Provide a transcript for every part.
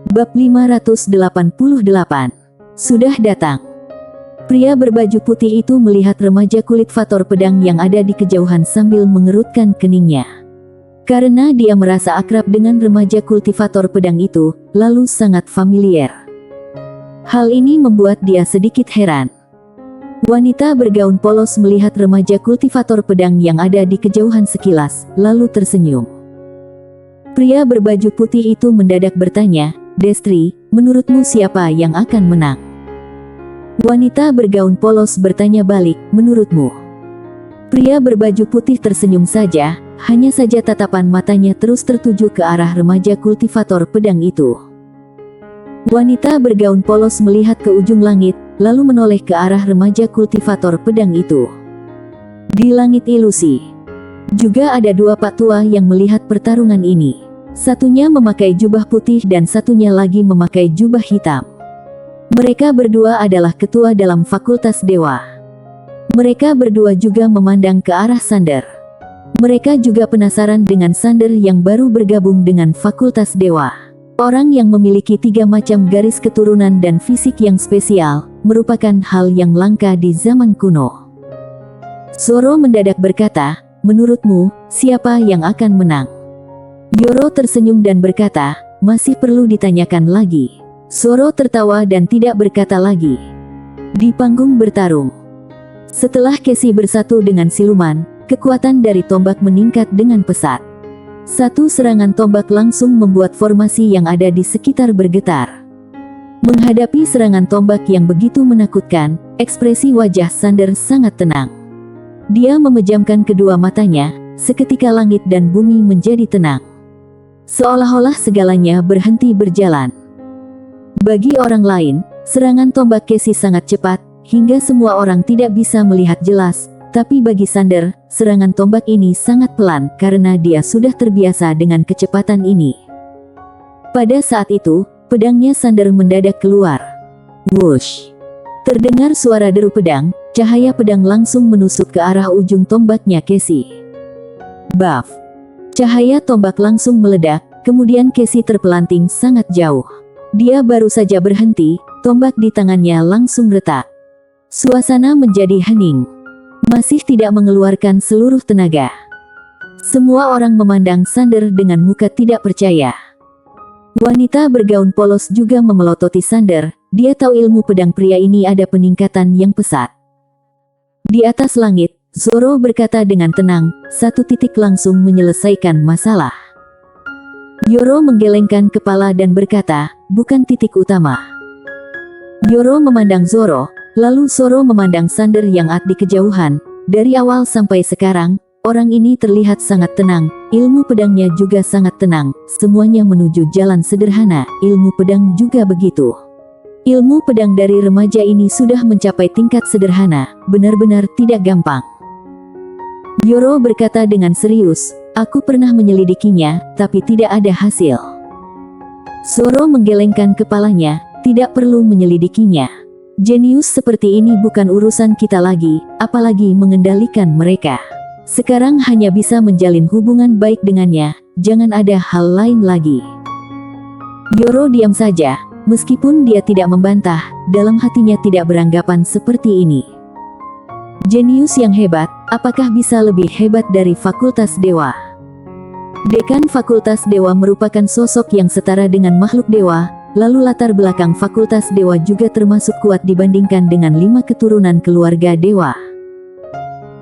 Bab 588. Sudah datang. Pria berbaju putih itu melihat remaja kulit fator pedang yang ada di kejauhan sambil mengerutkan keningnya. Karena dia merasa akrab dengan remaja kultivator pedang itu, lalu sangat familiar. Hal ini membuat dia sedikit heran. Wanita bergaun polos melihat remaja kultivator pedang yang ada di kejauhan sekilas, lalu tersenyum. Pria berbaju putih itu mendadak bertanya, "Destri, menurutmu siapa yang akan menang?" Wanita bergaun polos bertanya balik, "Menurutmu?" Pria berbaju putih tersenyum saja, hanya saja tatapan matanya terus tertuju ke arah remaja kultivator pedang itu. Wanita bergaun polos melihat ke ujung langit, lalu menoleh ke arah remaja kultivator pedang itu. Di langit ilusi, juga ada dua pak tua yang melihat pertarungan ini. Satunya memakai jubah putih dan satunya lagi memakai jubah hitam. Mereka berdua adalah ketua dalam Fakultas Dewa. Mereka berdua juga memandang ke arah Sander. Mereka juga penasaran dengan Sander yang baru bergabung dengan Fakultas Dewa. Orang yang memiliki 3 macam garis keturunan dan fisik yang spesial, merupakan hal yang langka di zaman kuno. Zoro mendadak berkata, "Menurutmu, siapa yang akan menang?" Yoro tersenyum dan berkata, "Masih perlu ditanyakan lagi." Zoro tertawa dan tidak berkata lagi. Di panggung bertarung. Setelah Casey bersatu dengan siluman, kekuatan dari tombak meningkat dengan pesat. Satu serangan tombak langsung membuat formasi yang ada di sekitar bergetar. Menghadapi serangan tombak yang begitu menakutkan, ekspresi wajah Sander sangat tenang. Dia memejamkan kedua matanya, seketika langit dan bumi menjadi tenang. Seolah-olah segalanya berhenti berjalan. Bagi orang lain, serangan tombak Casey sangat cepat, hingga semua orang tidak bisa melihat jelas. Tapi bagi Sander, serangan tombak ini sangat pelan karena dia sudah terbiasa dengan kecepatan ini. Pada saat itu, pedangnya Sander mendadak keluar. Whoosh! Terdengar suara deru pedang, cahaya pedang langsung menusuk ke arah ujung tombaknya Casey. Baf! Cahaya tombak langsung meledak, kemudian Casey terpelanting sangat jauh. Dia baru saja berhenti, tombak di tangannya langsung retak. Suasana menjadi hening. Masih tidak mengeluarkan seluruh tenaga. Semua orang memandang Sander dengan muka tidak percaya. Wanita bergaun polos juga memelototi Sander, dia tahu ilmu pedang pria ini ada peningkatan yang pesat. Di atas langit, Zoro berkata dengan tenang, "Satu titik langsung menyelesaikan masalah." Yoro menggelengkan kepala dan berkata, "Bukan titik utama." Yoro memandang Zoro, lalu Zoro memandang Sander yang ada di kejauhan. Dari awal sampai sekarang, orang ini terlihat sangat tenang, ilmu pedangnya juga sangat tenang, semuanya menuju jalan sederhana, ilmu pedang juga begitu. Ilmu pedang dari remaja ini sudah mencapai tingkat sederhana, benar-benar tidak gampang. Yoro berkata dengan serius, "Aku pernah menyelidikinya, tapi tidak ada hasil." Zoro menggelengkan kepalanya, "Tidak perlu menyelidikinya. Jenius seperti ini bukan urusan kita lagi, apalagi mengendalikan mereka. Sekarang hanya bisa menjalin hubungan baik dengannya, jangan ada hal lain lagi." Yoro diam saja, meskipun dia tidak membantah, dalam hatinya tidak beranggapan seperti ini. Jenius yang hebat, apakah bisa lebih hebat dari Fakultas Dewa? Dekan Fakultas Dewa merupakan sosok yang setara dengan makhluk dewa, lalu latar belakang Fakultas Dewa juga termasuk kuat dibandingkan dengan 5 keturunan keluarga dewa.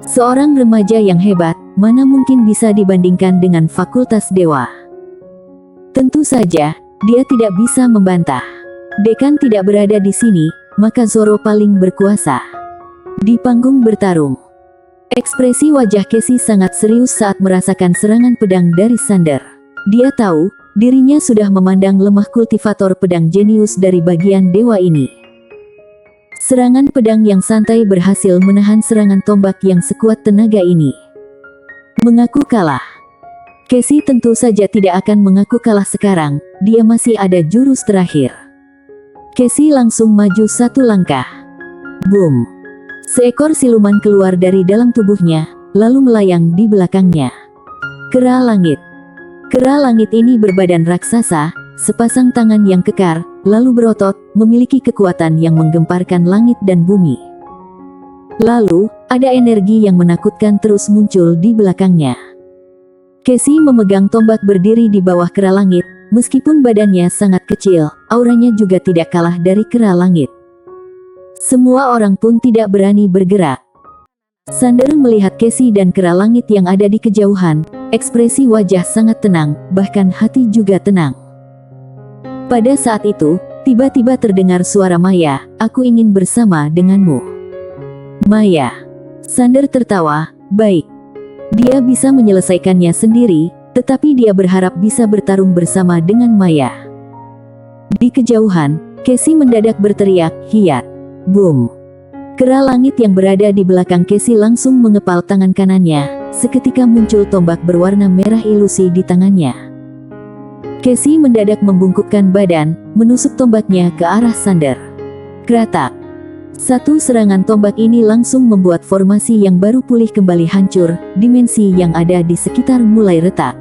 Seorang remaja yang hebat, mana mungkin bisa dibandingkan dengan Fakultas Dewa? Tentu saja, dia tidak bisa membantah. Dekan tidak berada di sini, maka Zoro paling berkuasa. Di panggung bertarung, ekspresi wajah Casey sangat serius saat merasakan serangan pedang dari Sander. Dia tahu, dirinya sudah memandang lemah kultivator pedang jenius dari bagian dewa ini. Serangan pedang yang santai berhasil menahan serangan tombak yang sekuat tenaga ini. Mengaku kalah. Casey tentu saja tidak akan mengaku kalah sekarang, dia masih ada jurus terakhir. Casey langsung maju 1 langkah. Boom! Seekor siluman keluar dari dalam tubuhnya, lalu melayang di belakangnya. Kera langit. Kera langit ini berbadan raksasa, sepasang tangan yang kekar, lalu berotot, memiliki kekuatan yang menggemparkan langit dan bumi. Lalu, ada energi yang menakutkan terus muncul di belakangnya. Casey memegang tombak berdiri di bawah kera langit, meskipun badannya sangat kecil, auranya juga tidak kalah dari kera langit. Semua orang pun tidak berani bergerak. Sander melihat Casey dan kera langit yang ada di kejauhan, ekspresi wajah sangat tenang, bahkan hati juga tenang. Pada saat itu, tiba-tiba terdengar suara Maya, "Aku ingin bersama denganmu." Maya. Sander tertawa, baik. Dia bisa menyelesaikannya sendiri, tetapi dia berharap bisa bertarung bersama dengan Maya. Di kejauhan, Casey mendadak berteriak, "Hiat!" Boom! Kera langit yang berada di belakang Casey langsung mengepal tangan kanannya, seketika muncul tombak berwarna merah ilusi di tangannya. Casey mendadak membungkukkan badan, menusuk tombaknya ke arah Sander. Kratak! Satu serangan tombak ini langsung membuat formasi yang baru pulih kembali hancur, dimensi yang ada di sekitar mulai retak.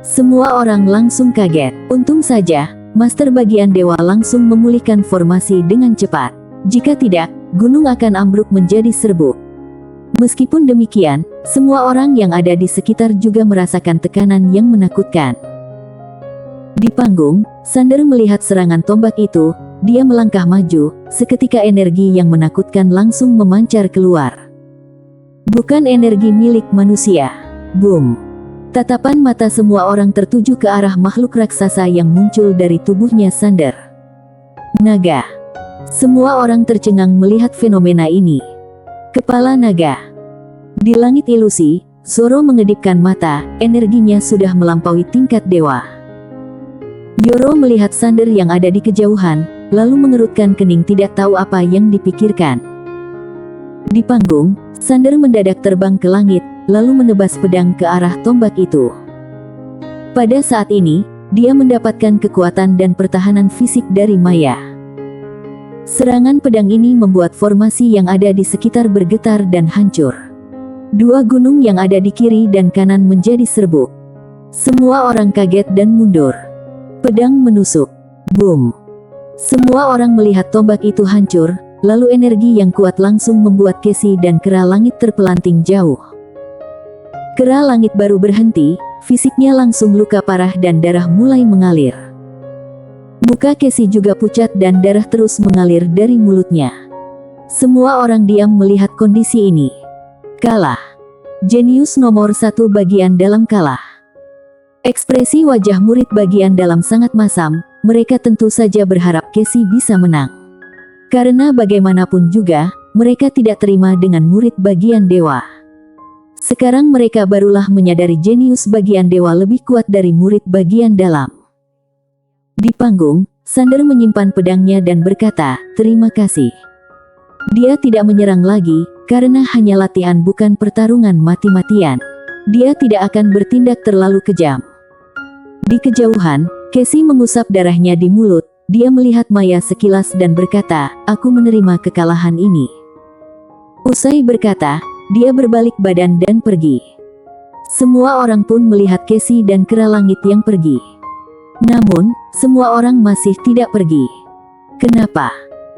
Semua orang langsung kaget. Untung saja, Master bagian dewa langsung memulihkan formasi dengan cepat. Jika tidak, gunung akan ambruk menjadi serbuk. Meskipun demikian, semua orang yang ada di sekitar juga merasakan tekanan yang menakutkan. Di panggung, Sander melihat serangan tombak itu. Dia melangkah maju, seketika energi yang menakutkan langsung memancar keluar. Bukan energi milik manusia. Boom! Tatapan mata semua orang tertuju ke arah makhluk raksasa yang muncul dari tubuhnya Sander. Naga. Semua orang tercengang melihat fenomena ini. Kepala naga. Di langit ilusi, Zoro mengedipkan mata, energinya sudah melampaui tingkat dewa. Yoro melihat Sander yang ada di kejauhan, lalu mengerutkan kening tidak tahu apa yang dipikirkan. Di panggung, Sander mendadak terbang ke langit, lalu menebas pedang ke arah tombak itu. Pada saat ini, dia mendapatkan kekuatan dan pertahanan fisik dari Maya. Serangan pedang ini membuat formasi yang ada di sekitar bergetar dan hancur. Dua gunung yang ada di kiri dan kanan menjadi serbuk. Semua orang kaget dan mundur. Pedang menusuk. Boom! Semua orang melihat tombak itu hancur, lalu energi yang kuat langsung membuat Casey dan kera langit terpelanting jauh. Kera langit baru berhenti, fisiknya langsung luka parah dan darah mulai mengalir. Muka Casey juga pucat dan darah terus mengalir dari mulutnya. Semua orang diam melihat kondisi ini. Kalah. Jenius nomor 1 bagian dalam kalah. Ekspresi wajah murid bagian dalam sangat masam. Mereka tentu saja berharap Casey bisa menang. Karena bagaimanapun juga, mereka tidak terima dengan murid bagian dewa. Sekarang mereka barulah menyadari jenius bagian dewa lebih kuat dari murid bagian dalam. Di panggung, Sander menyimpan pedangnya dan berkata, "Terima kasih." Dia tidak menyerang lagi, karena hanya latihan bukan pertarungan mati-matian. Dia tidak akan bertindak terlalu kejam. Di kejauhan, Casey mengusap darahnya di mulut, dia melihat Maya sekilas dan berkata, "Aku menerima kekalahan ini." Usai berkata, dia berbalik badan dan pergi. Semua orang pun melihat Casey dan kera langit yang pergi. Namun, semua orang masih tidak pergi. Kenapa?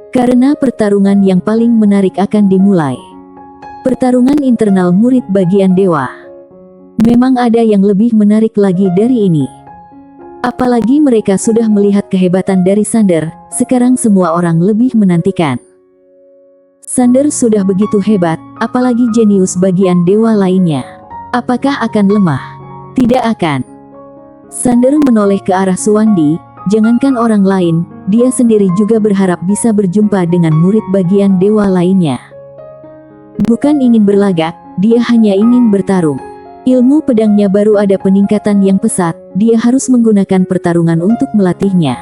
Karena pertarungan yang paling menarik akan dimulai. Pertarungan internal murid bagian dewa. Memang ada yang lebih menarik lagi dari ini. Apalagi mereka sudah melihat kehebatan dari Sander, sekarang semua orang lebih menantikan. Sander sudah begitu hebat, apalagi jenius bagian dewa lainnya. Apakah akan lemah? Tidak akan. Sander menoleh ke arah Suwandi, jangankan orang lain, dia sendiri juga berharap bisa berjumpa dengan murid bagian dewa lainnya. Bukan ingin berlagak, dia hanya ingin bertarung. Ilmu pedangnya baru ada peningkatan yang pesat, dia harus menggunakan pertarungan untuk melatihnya.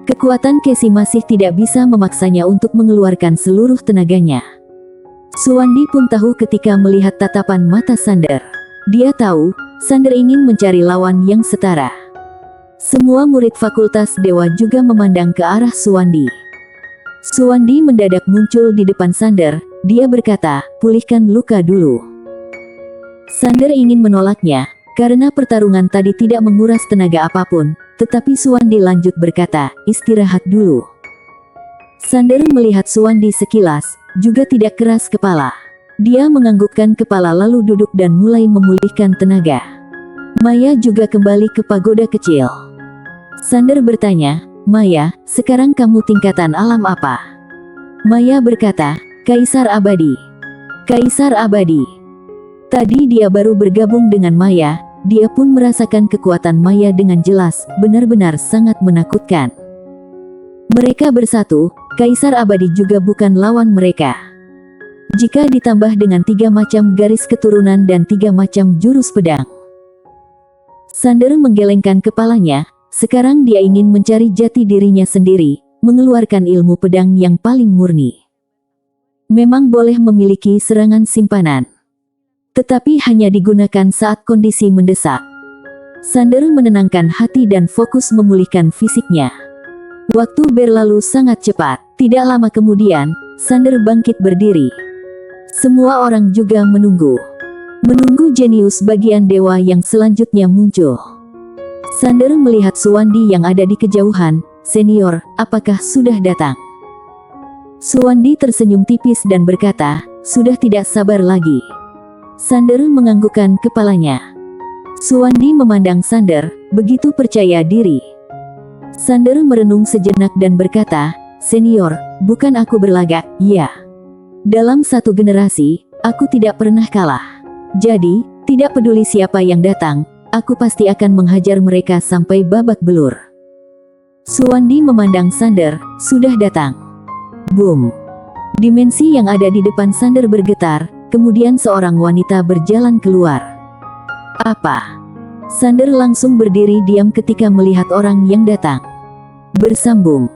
Kekuatan Casey masih tidak bisa memaksanya untuk mengeluarkan seluruh tenaganya. Suwandi pun tahu ketika melihat tatapan mata Sander. Dia tahu, Sander ingin mencari lawan yang setara. Semua murid fakultas dewa juga memandang ke arah Suwandi. Suwandi mendadak muncul di depan Sander, dia berkata, "Pulihkan luka dulu." Sander ingin menolaknya, Karena pertarungan tadi tidak menguras tenaga apapun, tetapi Suwandi lanjut berkata, istirahat dulu. Sander melihat Suwandi sekilas, juga tidak keras kepala. Dia menganggukkan kepala lalu duduk dan mulai memulihkan tenaga. Maya juga kembali ke pagoda kecil. Sander bertanya, Maya, sekarang kamu tingkatan alam apa? Maya berkata, Kaisar Abadi. Kaisar Abadi. Tadi dia baru bergabung dengan Maya, dia pun merasakan kekuatan Maya dengan jelas, benar-benar sangat menakutkan. Mereka bersatu, Kaisar Abadi juga bukan lawan mereka. Jika ditambah dengan 3 macam garis keturunan dan 3 macam jurus pedang. Sander menggelengkan kepalanya, sekarang dia ingin mencari jati dirinya sendiri, mengeluarkan ilmu pedang yang paling murni. Memang boleh memiliki serangan simpanan. Tetapi hanya digunakan saat kondisi mendesak. Sander menenangkan hati dan fokus memulihkan fisiknya. Waktu berlalu sangat cepat, tidak lama kemudian, Sander bangkit berdiri. Semua orang juga menunggu. Menunggu jenius bagian dewa yang selanjutnya muncul. Sander melihat Suwandi yang ada di kejauhan, senior, apakah sudah datang? Suwandi tersenyum tipis dan berkata, sudah tidak sabar lagi. Sander menganggukkan kepalanya. Suwandi memandang Sander, begitu percaya diri. Sander merenung sejenak dan berkata, senior, bukan aku berlagak, ya. Dalam satu generasi, aku tidak pernah kalah. Jadi, tidak peduli siapa yang datang, aku pasti akan menghajar mereka sampai babak belur. Suwandi memandang Sander, sudah datang. Boom. Dimensi yang ada di depan Sander bergetar, kemudian seorang wanita berjalan keluar. Apa? Sander langsung berdiri diam ketika melihat orang yang datang. Bersambung.